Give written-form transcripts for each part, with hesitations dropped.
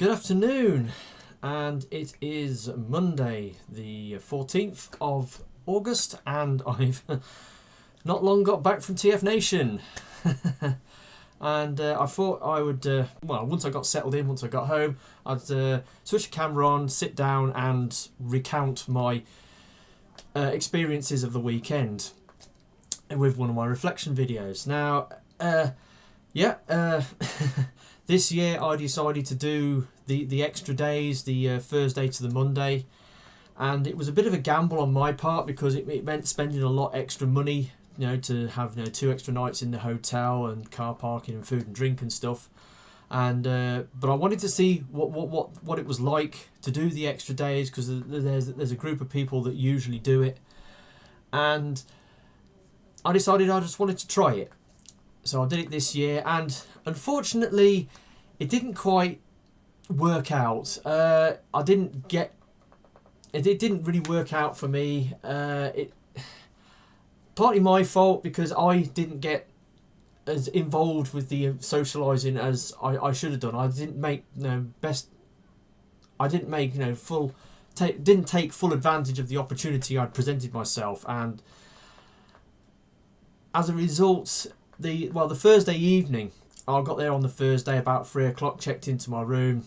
Good afternoon, and it is Monday the 14th of August, and I've not long got back from TFNation. And I thought I would, once I got settled in, once I got home, I'd switch the camera on, sit down and recount my experiences of the weekend with one of my reflection videos. Now, this year I decided to do the extra days, the Thursday to the Monday, and it was a bit of a gamble on my part because it meant spending a lot extra money, to have 2 extra nights in the hotel and car parking and food and drink and stuff. And but I wanted to see what it was like to do the extra days, because there's a group of people that usually do it, and I decided I just wanted to try it. So I did it this year, and unfortunately it didn't quite work out. It didn't really work out for me. It partly my fault because I didn't get as involved with the socialising as I should have done. I didn't make didn't take full advantage of the opportunity I'd presented myself, and as a result, the Thursday evening, I got there on the Thursday about 3 o'clock, checked into my room,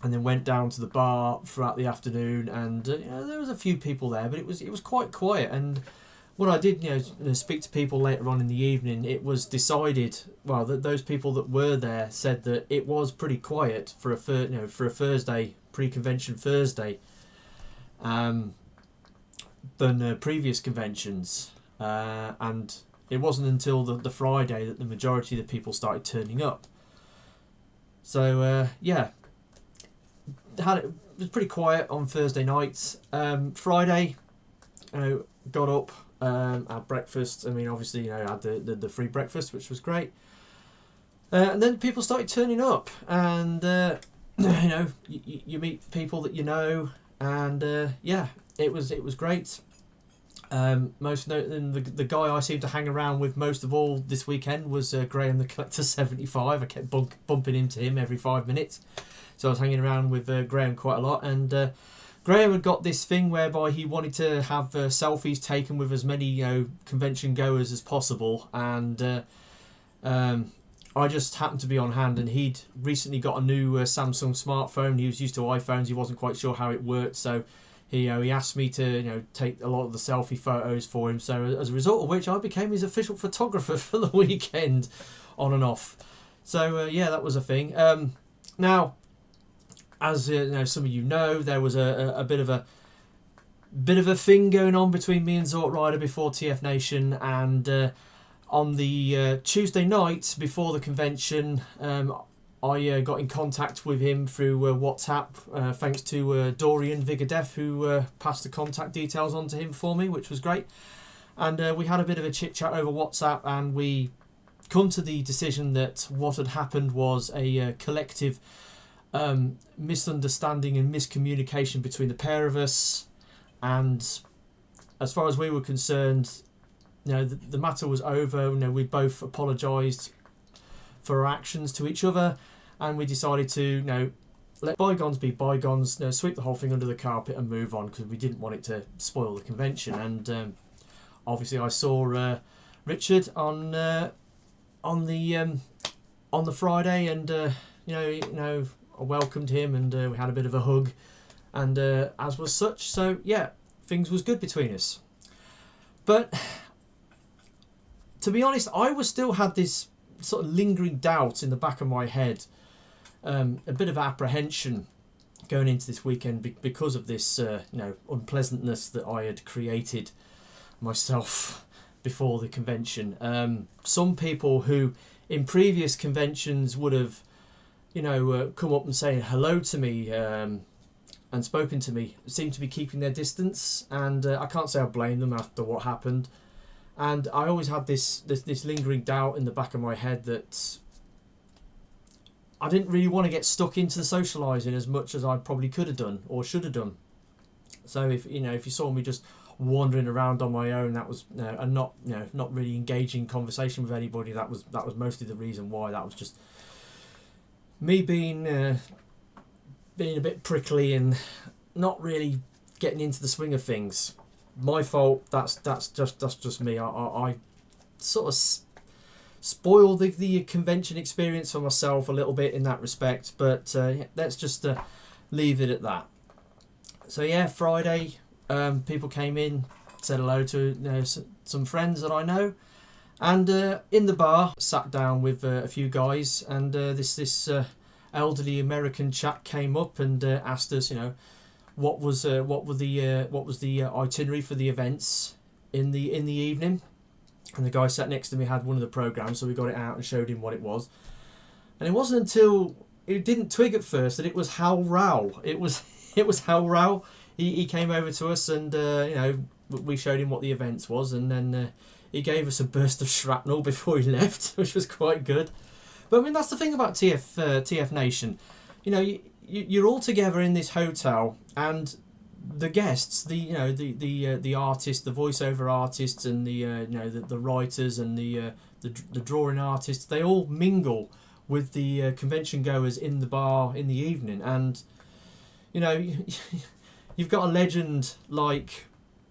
and then went down to the bar throughout the afternoon. And there was a few people there, but it was quite quiet. And when I did speak to people later on in the evening, it was decided, that those people that were there said that it was pretty quiet for a Thursday, pre-convention Thursday, than previous conventions, and it wasn't until the Friday that the majority of the people started turning up. So it was pretty quiet on Thursday nights. Friday, got up, had breakfast. I mean, obviously, I had the free breakfast, which was great. And then people started turning up, and you meet people that you know, and it was great. Most the guy I seemed to hang around with most of all this weekend was Graham the Collector 75. I kept bumping into him every 5 minutes, so I was hanging around with Graham quite a lot. And Graham had got this thing whereby he wanted to have selfies taken with as many convention goers as possible, and I just happened to be on hand. And he'd recently got a new Samsung smartphone. He was used to iPhones. He wasn't quite sure how it worked, so he asked me to take a lot of the selfie photos for him. So as a result of which, I became his official photographer for the weekend, on and off. So that was a thing. Now, as some of you know, there was a bit of a thing going on between me and Zort Rider before TFNation, and on the Tuesday night before the convention, I got in contact with him through WhatsApp, thanks to Dorian Vigadef, who passed the contact details on to him for me, which was great. And we had a bit of a chit-chat over WhatsApp, and we come to the decision that what had happened was a collective misunderstanding and miscommunication between the pair of us. And as far as we were concerned, the matter was over. We both apologised for our actions to each other, and we decided to let bygones be bygones, sweep the whole thing under the carpet and move on, because we didn't want it to spoil the convention. And obviously I saw Richard on the Friday, and I welcomed him, and we had a bit of a hug, and as was such. So things was good between us. But to be honest, I still had this sort of lingering doubt in the back of my head, a bit of apprehension going into this weekend because of this unpleasantness that I had created myself before the convention. Some people who in previous conventions would have come up and saying hello to me and spoken to me seem to be keeping their distance, and I can't say I blame them after what happened. And I always had this lingering doubt in the back of my head that I didn't really want to get stuck into the socialising as much as I probably could have done or should have done. So if you saw me just wandering around on my own, that was and not really engaging conversation with anybody, that was mostly the reason why. That was just me being being a bit prickly and not really getting into the swing of things. My fault. That's just me. I sort of spoil the convention experience for myself a little bit in that respect. But let's just leave it at that. So yeah, Friday, people came in, said hello to some friends that I know, and in the bar sat down with a few guys, and this elderly American chap came up and asked us, what was the itinerary for the events in the evening. And the guy sat next to me had one of the programs, so we got it out and showed him what it was. And it wasn't until it didn't twig at first that it was Hal Rao. It was Hal Rao. He came over to us and we showed him what the events was, and then he gave us a burst of shrapnel before he left, which was quite good. But I mean, that's the thing about TFNation. You're all together in this hotel, and the guests, the artists, the voiceover artists, and the writers and the drawing artists, they all mingle with the convention goers in the bar in the evening, and you've got a legend like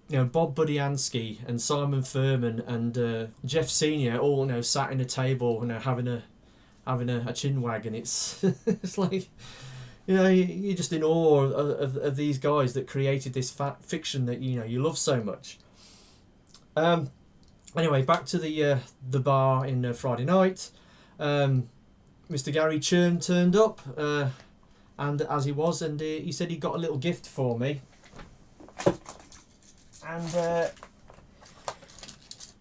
Bob Budiansky and Simon Furman and Jeff Senior all sat in a table having a chin wag, and it's it's like you're just in awe of these guys that created this fiction that you love so much. Anyway, back to the bar in Friday night. Mr. Gary Churn turned up, and as he was, and he said he got a little gift for me, and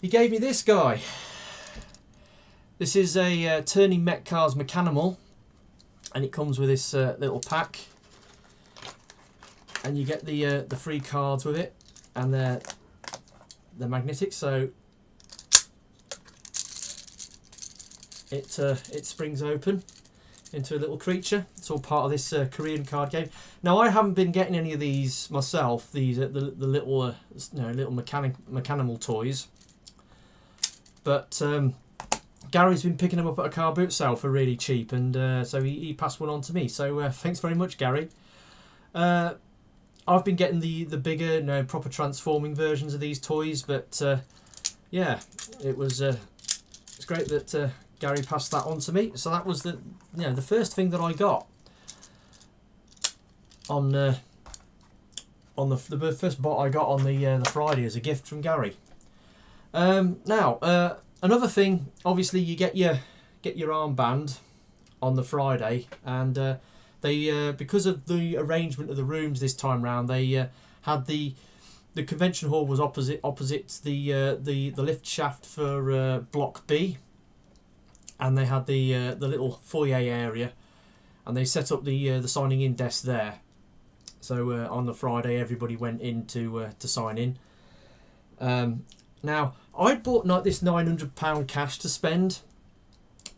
he gave me this guy. This is a Turning Metcalfe's Mechanimal, and it comes with this little pack, and you get the free cards with it, and they're magnetic, so it springs open into a little creature. It's all part of this Korean card game. Now, I haven't been getting any of these myself. These the little little mechanimal toys, but Gary's been picking them up at a car boot sale for really cheap, and so he passed one on to me. So thanks very much, Gary. I've been getting the bigger, proper transforming versions of these toys, but yeah, it's great that Gary passed that on to me. So that was the first thing that I got on the first bot I got on the Friday as a gift from Gary. Now. Another thing, obviously, you get your armband on the Friday, and they because of the arrangement of the rooms this time round, they had the convention hall was opposite the lift shaft for Block B, and they had the little foyer area, and they set up the signing in desk there. So on the Friday, everybody went in to sign in. Now, I'd bought this £900 cash to spend,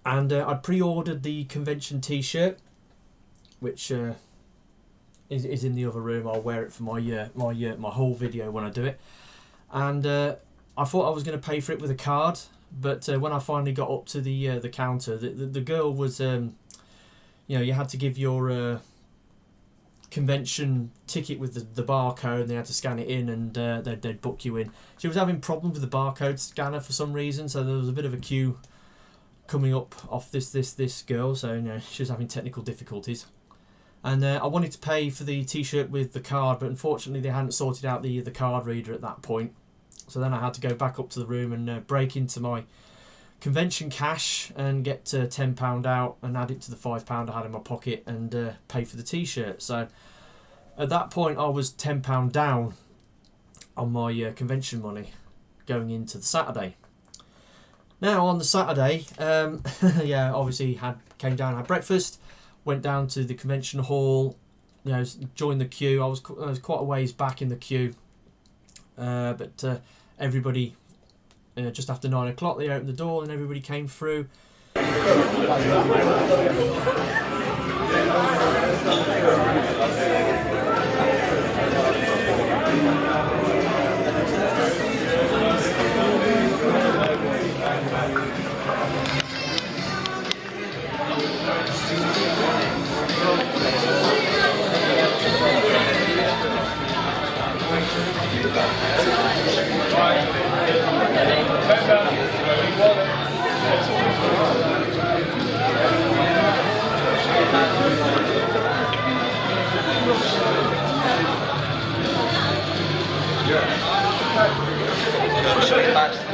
and I'd pre-ordered the convention T-shirt, which is in the other room. I'll wear it for my whole video when I do it. And I thought I was going to pay for it with a card, but when I finally got up to the counter, the girl was, you had to give your convention ticket with the barcode, and they had to scan it in, and they'd book you in. She was having problems with the barcode scanner for some reason, so there was a bit of a queue coming up off this girl, so she was having technical difficulties. And I wanted to pay for the T-shirt with the card, but unfortunately they hadn't sorted out the card reader at that point. So then I had to go back up to the room and break into my convention cash and get £10 out and add it to the £5 I had in my pocket and pay for the T-shirt. So at that point I was £10 down on my convention money going into the Saturday. Now on the Saturday, yeah, obviously came down, had breakfast, went down to the convention hall, joined the queue. I was quite a ways back in the queue, but everybody. Just after 9 o'clock they opened the door and everybody came through.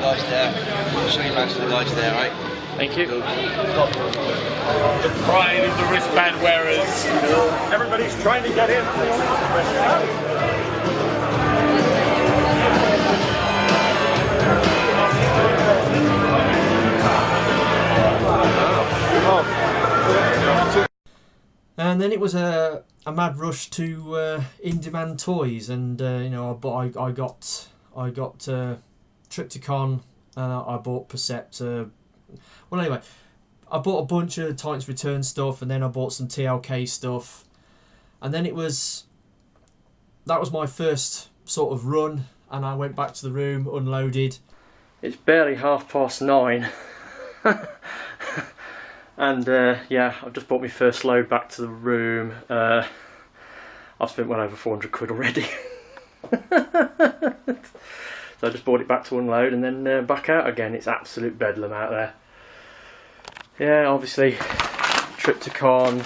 guys there. Show your bags to the guys there, right? Thank you. The pride of the wristband wearers. Everybody's trying to get in. And then it was a mad rush to in-demand toys, and you know, I got Triptychon, I bought Perceptor. Well, anyway, I bought a bunch of Titans Return stuff, and then I bought some TLK stuff, and then that was my first sort of run, and I went back to the room, unloaded. It's barely 9:30. And yeah, I've just bought my first load back to the room. I've spent well over 400 quid already. So I just bought it back to unload and then back out again. It's absolute bedlam out there. Yeah, obviously Triptychon,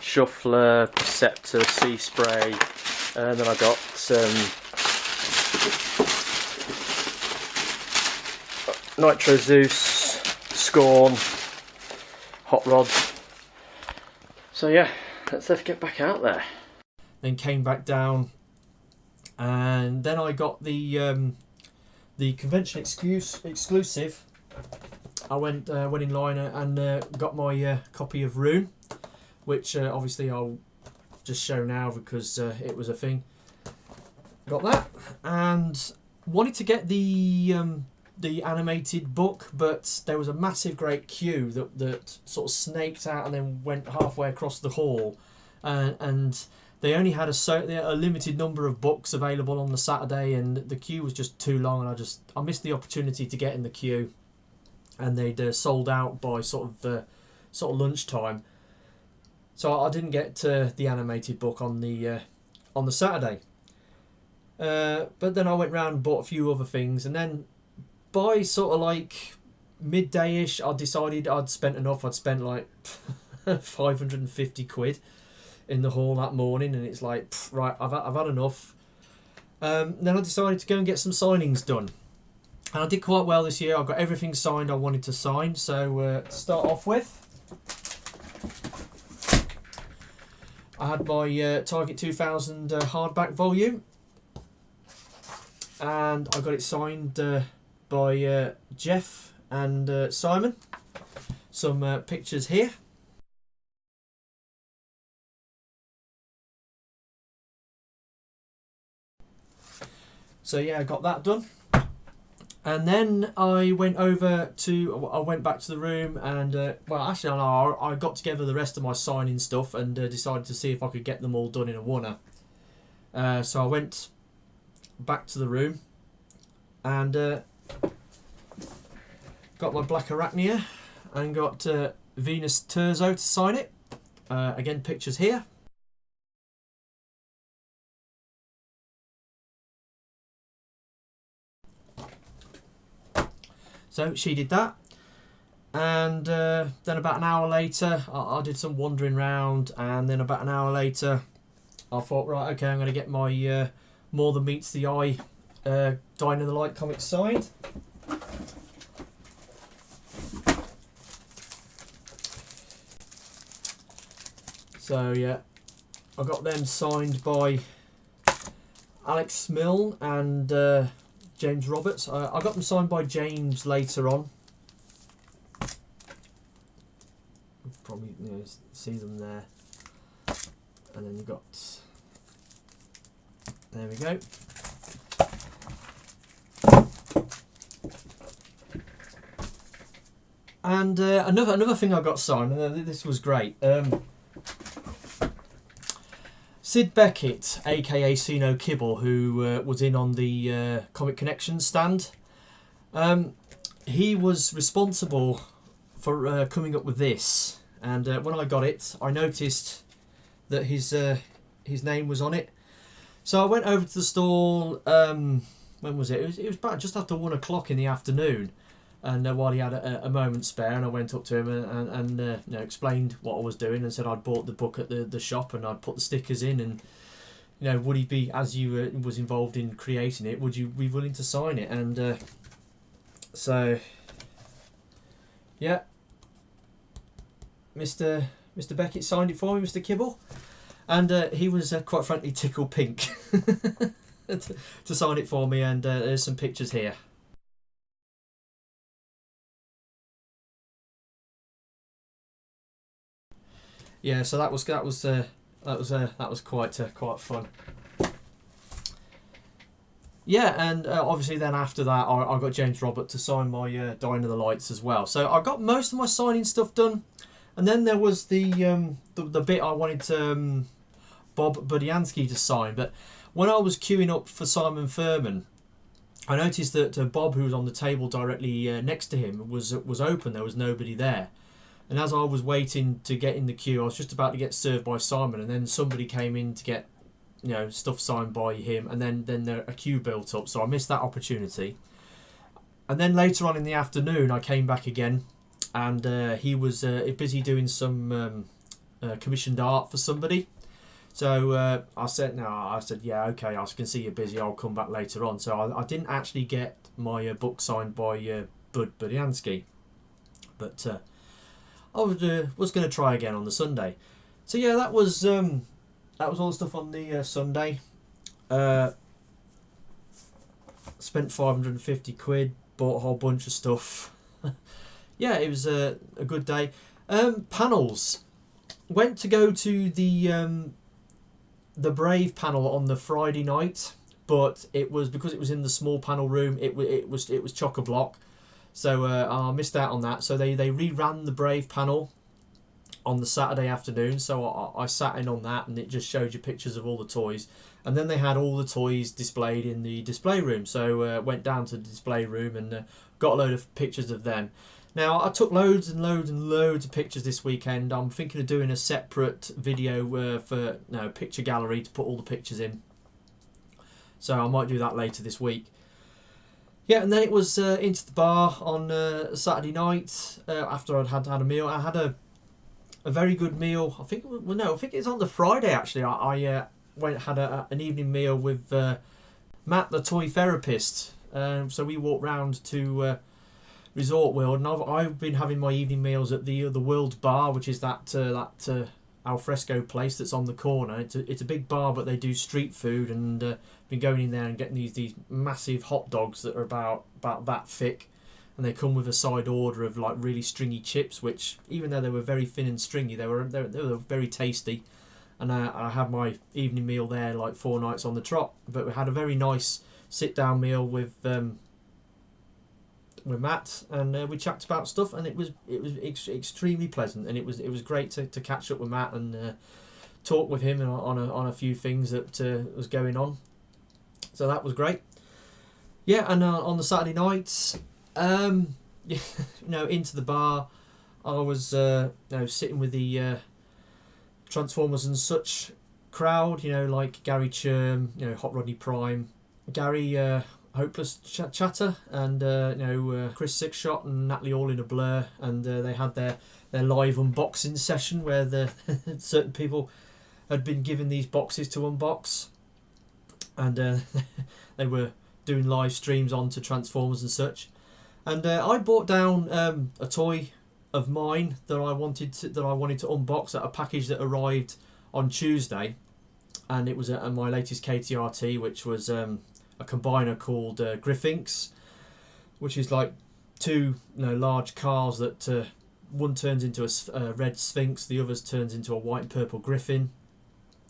Shuffler, Perceptor, Sea Spray, and then I got some Nitro Zeus, Scorn, Hot Rod. So yeah, let's get back out there. Then came back down, and then I got the convention exclusive. I went in line and got my copy of Rune, which obviously I'll just show now because it was a thing. Got that, and wanted to get the animated book, but there was a massive great queue that sort of snaked out and then went halfway across the hall, and they only had a limited number of books available on the Saturday, and the queue was just too long, and I missed the opportunity to get in the queue, and they'd sold out by sort of lunchtime, so I didn't get the animated book on the Saturday. But then I went round and bought a few other things, and then by sort of like midday-ish, I decided I'd spent enough. I'd spent like 550 quid in the hall that morning, and it's like, right, I've had enough. Then I decided to go and get some signings done, and I did quite well this year. I got everything signed I wanted to sign. So to start off with, I had my Target 2000 hardback volume, and I got it signed by Jeff and Simon. Some pictures here. So yeah, I got that done, and then I went back to the room, and well, actually, no, I got together the rest of my signing stuff and decided to see if I could get them all done in a oneer. So I went back to the room and got my Black Arachnia and got Venus Terzo to sign it. Again, pictures here. So she did that, and then about an hour later I did some wandering round, and then about an hour later I thought, right, okay, I'm going to get my More Than Meets the Eye Dying in the Light comic signed. So yeah, I got them signed by Alex Milne and James Roberts. I got them signed by James later on. Probably see them there. And then you got, there we go. And another thing I got signed, and this was great. Sid Beckett, aka Sino Kibble, who was in on the Comic Connection stand, he was responsible for coming up with this. And when I got it, I noticed that his name was on it. So I went over to the stall. When was it? It was about just after 1 o'clock in the afternoon. And while he had a moment spare, and I went up to him and you know, explained what I was doing, and said I'd bought the book at the shop and I'd put the stickers in, and you know, would he be, as you was involved in creating it, would you be willing to sign it? And So yeah, Mr. Beckett signed it for me, Mr. Kibble, and he was quite frankly tickled pink to sign it for me. And there's some pictures here. Yeah, so that was quite fun. Yeah, and obviously then after that, I got James Robert to sign my Dying of the Lights as well. So I got most of my signing stuff done, and then there was the bit I wanted Bob Budiansky to sign. But when I was queuing up for Simon Furman, I noticed that Bob, who was on the table directly next to him, was open. There was nobody there. And as I was waiting to get in the queue, I was just about to get served by Simon, and then somebody came in to get, you know, stuff signed by him, and then a queue built up, so I missed that opportunity. And then later on in the afternoon, I came back again, and he was busy doing some commissioned art for somebody. So I said, yeah, okay, I can see you're busy, I'll come back later on. So I didn't actually get my book signed by Bud Budiansky, but I was going to try again on the Sunday. So yeah, that was all the stuff on the Sunday. Spent 550 quid, bought a whole bunch of stuff. Yeah, it was a good day. Panels. Went to go to the Brave panel on the Friday night, but it was because it was in the small panel room. It was chock-a-block. So I missed out on that. So they reran the Brave panel on the Saturday afternoon. So I sat in on that, and it just showed you pictures of all the toys. And then they had all the toys displayed in the display room. So went down to the display room and got a load of pictures of them. Now I took loads and loads and loads of pictures this weekend. I'm thinking of doing a separate video for picture gallery to put all the pictures in. So I might do that later this week. Yeah, and then it was into the bar on Saturday night after I'd had a meal. I had a very good meal. I think it's on the Friday actually. I went had an evening meal with Matt, the toy therapist. So we walked round to Resort World, and I've been having my evening meals at the World Bar, which is that alfresco place that's on the corner. It's a big bar, but they do street food, and been going in there and getting these massive hot dogs that are about that thick, and they come with a side order of like really stringy chips, which even though they were very thin and stringy, they were very tasty. And I had my evening meal there like 4 nights on the trot. But we had a very nice sit down meal with Matt, and we chatted about stuff, and it was extremely pleasant, and it was great to catch up with Matt and talk with him on a few things that was going on. So that was great. Yeah, and on the Saturday nights, into the bar, I was sitting with the Transformers and such crowd, like Gary Churm, Hot Rodney Prime, Gary Hopeless Chatter, and Chris Sixshot and Natalie all in a blur, and they had their live unboxing session where the certain people had been given these boxes to unbox, and they were doing live streams onto Transformers and such. And I brought down a toy of mine that I wanted to unbox at a package that arrived on Tuesday, and it was my latest KTRT, which was a combiner called Griffinks, which is like two large cars that one turns into a red Sphinx, the other turns into a white and purple Griffin,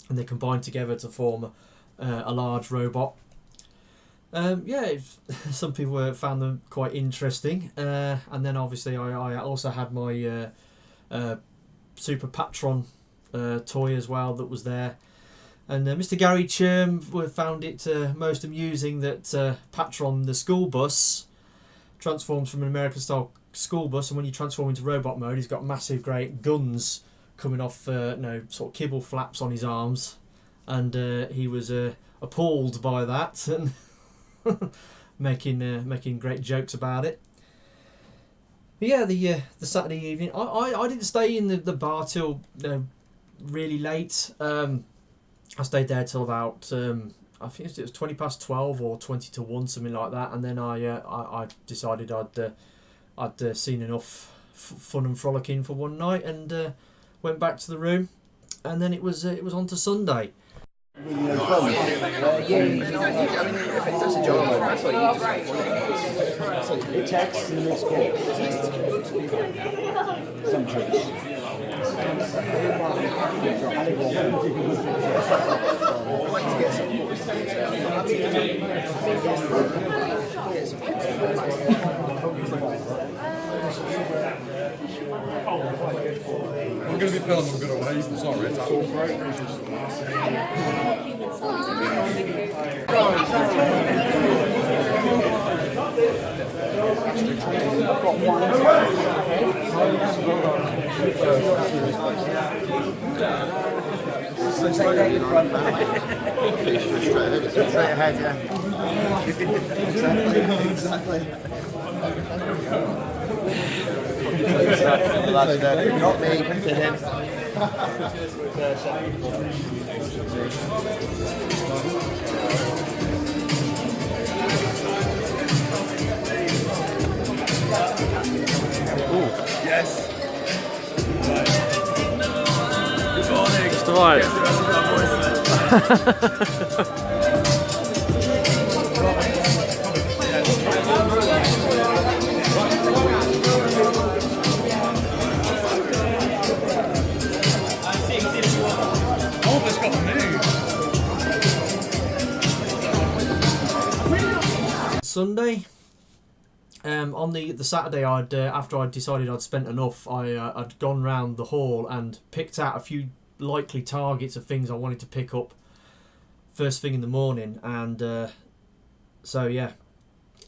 and they combine together to form a large robot. Some people found them quite interesting, and then obviously I also had my Super Patron toy as well that was there. And Mr. Gary Churm found it most amusing that Patron, the school bus, transforms from an American-style school bus, and when you transform into robot mode, he's got massive, great guns coming off, sort of kibble flaps on his arms, and he was appalled by that and making great jokes about it. But yeah, the Saturday evening, I didn't stay in the bar till really late. I stayed there till about I think it was 12 or 1, something like that. And then I decided I'd seen enough fun and frolicking for one night, and went back to the room. And then it was on to Sunday. If it does a job, that's what you just It texts and it's good. Some tricks. I'm going to be filming a good away. Sorry, it's all great. straight ahead, yeah. Exactly. That's not me, to him. Yes. Good morning. Just alright. Sunday. On the Saturday, after I'd decided I'd spent enough, I'd gone round the hall and picked out a few likely targets of things I wanted to pick up first thing in the morning, and so yeah,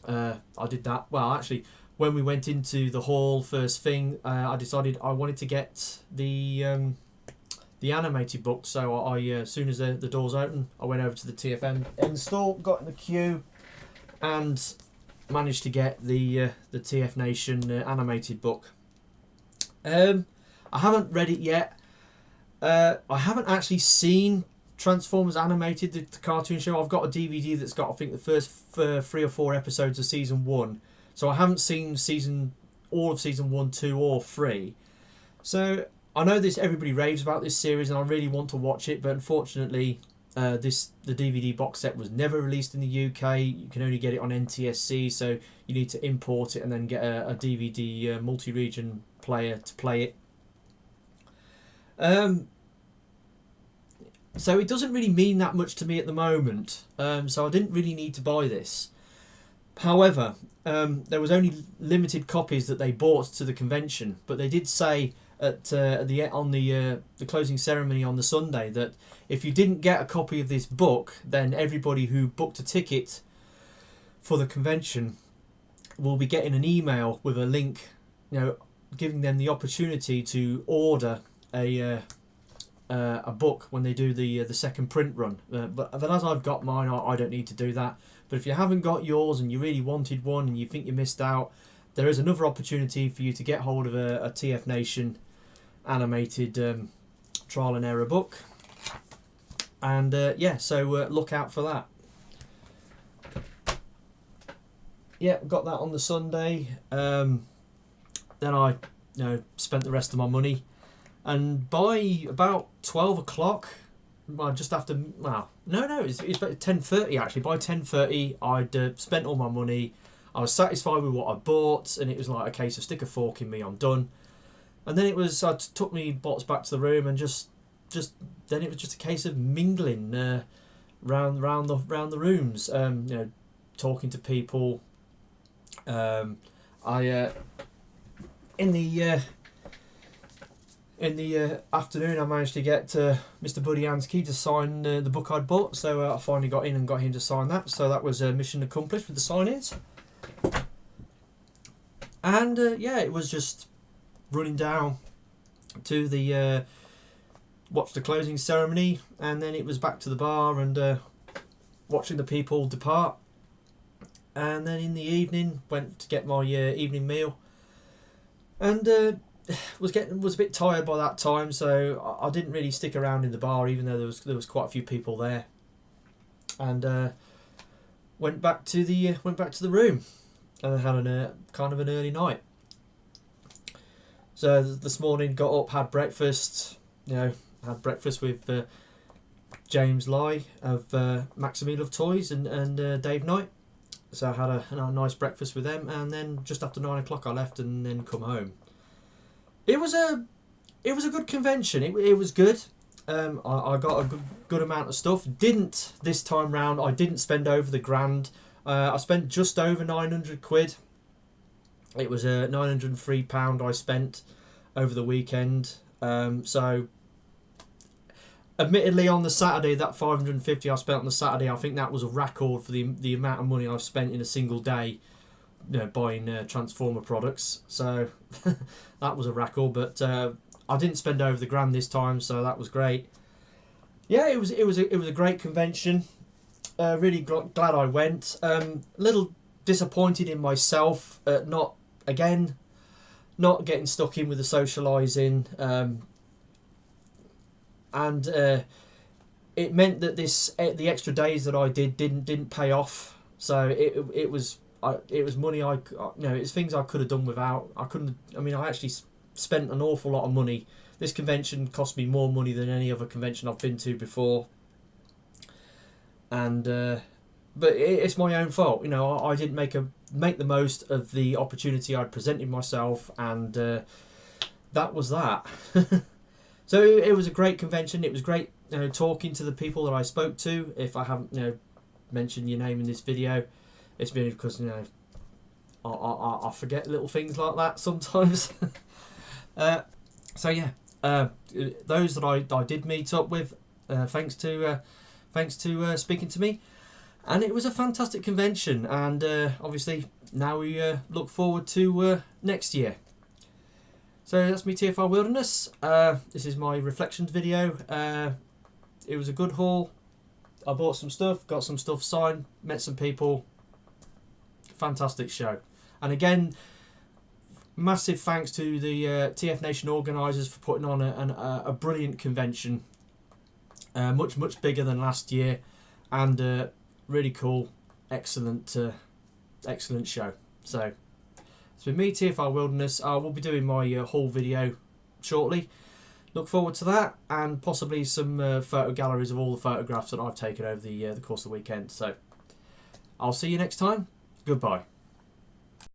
I did that. Well, actually, when we went into the hall first thing, I decided I wanted to get the animated book. So I as soon as the doors opened, I went over to the TFN store, got in the queue, and managed to get the TFNation animated book. I haven't read it yet. I haven't actually seen Transformers Animated, the cartoon show. I've got a DVD that's got, I think, the first 3 or 4 episodes of season 1. So I haven't seen all of season 1, 2 or 3. So I know everybody raves about this series and I really want to watch it, but unfortunately the DVD box set was never released in the UK. You can only get it on NTSC, so you need to import it and then get a DVD multi-region player to play it. So it doesn't really mean that much to me at the moment, so I didn't really need to buy this. However, there was only limited copies that they bought to the convention, but they did say on the closing ceremony on the Sunday that if you didn't get a copy of this book, then everybody who booked a ticket for the convention will be getting an email with a link, giving them the opportunity to order a book when they do the second print run. But as I've got mine, I don't need to do that. But if you haven't got yours and you really wanted one and you think you missed out, there is another opportunity for you to get hold of a TFNation animated trial and error book. And so look out for that. Yeah, got that on the Sunday. Then I spent the rest of my money. And by about 12 o'clock, well, just after, it's about 10:30 actually. By 10:30, I'd spent all my money. I was satisfied with what I bought, and it was like a case of stick a fork in me, I'm done. And then I took me box back to the room, and then it was just a case of mingling round the rooms, talking to people. In the afternoon, I managed to get Mr. Buddy Ansky to sign the book I'd bought, so I finally got in and got him to sign that. So that was mission accomplished with the sign-ins. And it was just running down to the watch the closing ceremony, and then it was back to the bar and watching the people depart. And then in the evening, went to get my evening meal, and was a bit tired by that time, so I didn't really stick around in the bar, even though there was quite a few people there. and went back to the room, and had kind of an early night. So this morning, got up, had breakfast. Had breakfast with James Lai of Maximil of Toys and Dave Knight. So I had a nice breakfast with them, and then just after 9 o'clock I left and then come home. It was a good convention. It was good. I got a good amount of stuff. This time round, I didn't spend over the grand. I spent just over 900 quid. It was £903 I spent over the weekend. So admittedly, on the Saturday, that 550 I spent on the Saturday, I think that was a record for the amount of money I've spent in a single day, buying Transformer products. So that was a record, but I didn't spend over the grand this time, so that was great. Yeah, it was a great convention. Really glad I went. A little disappointed in myself at not getting stuck in with the socialising. And it meant that the extra days that I didn't pay off. So it was money it's things I could have done without. I actually spent an awful lot of money. This convention cost me more money than any other convention I've been to before. And but it's my own fault. I didn't make the most of the opportunity I'd presented myself, and that was that. So it was a great convention. It was great, talking to the people that I spoke to. If I haven't, mentioned your name in this video, it's been because I forget little things like that sometimes. So yeah, those that I did meet up with, thanks to speaking to me, and it was a fantastic convention. And obviously now we look forward to next year. So that's me, TFR Wilderness. This is my Reflections video. It was a good haul. I bought some stuff, got some stuff signed, met some people. Fantastic show. And again, massive thanks to the TFNation organisers for putting on a brilliant convention. Much bigger than last year, and really cool, excellent show. So it's been me, TFR Wilderness. I will be doing my haul video shortly. Look forward to that, and possibly some photo galleries of all the photographs that I've taken over the course of the weekend. So I'll see you next time. Goodbye.